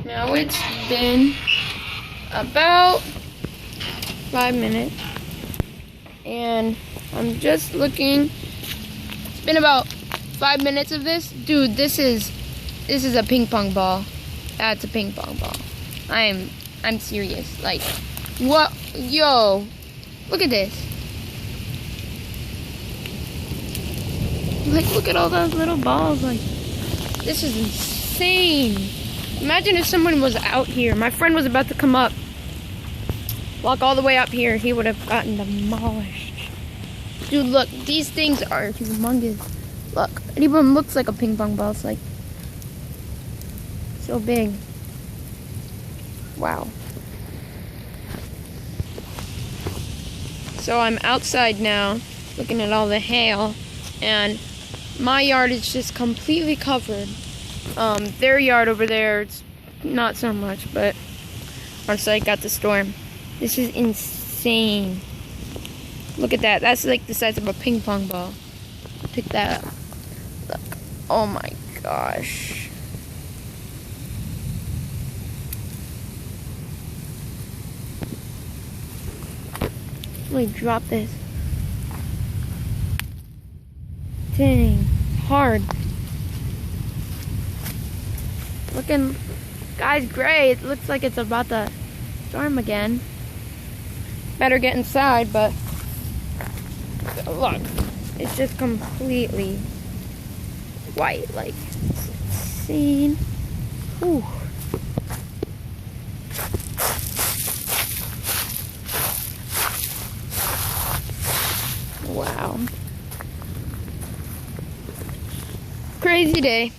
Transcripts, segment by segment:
Now it's been about 5 minutes, and I'm just looking. It's been about 5 minutes of this. Dude, this is a ping pong ball. That's a ping pong ball. I'm serious. Like, what? Yo, look at this. Like, look at all those little balls. Like, this is insane. Imagine if someone was out here. My friend was about to come up. Walk all the way up here. He would have gotten demolished. Dude, look. These things are humongous. Look. It even looks like a ping pong ball. It's like so big. Wow. So I'm outside now looking at all the hail, and my yard is just completely covered. Their yard over there, it's not so much, but once I got the storm. This is insane. Look at that. That's like the size of a ping pong ball. Pick that up. Look. Oh my gosh. Let me drop this. Dang. Hard. Looking, sky's gray. It looks like it's about to storm again. Better get inside, but look, it's just completely white. Like, it's insane. Whew. Wow. Crazy day.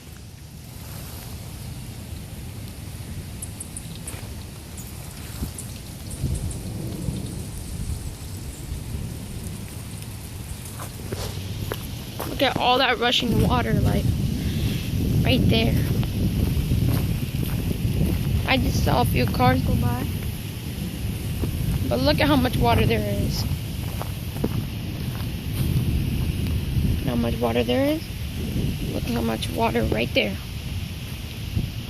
Look at all that rushing water, like, right there. I just saw a few cars go by. But look at how much water there is. How much water there is? Look how much water right there.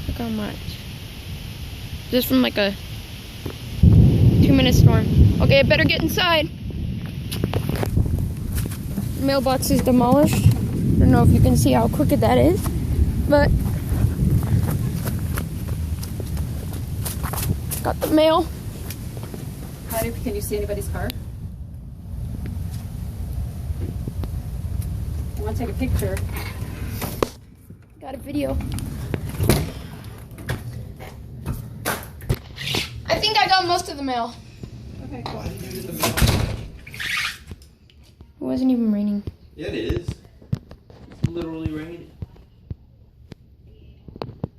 Look how much. Just from like a 2-minute storm. Okay, I better get inside. Mailbox is demolished. I don't know if you can see how crooked that is, but got the mail. Cary, can you see anybody's car? I want to take a picture. Got a video. I think I got most of the mail. Okay, cool. It wasn't even raining. Yeah, it is. It's literally raining.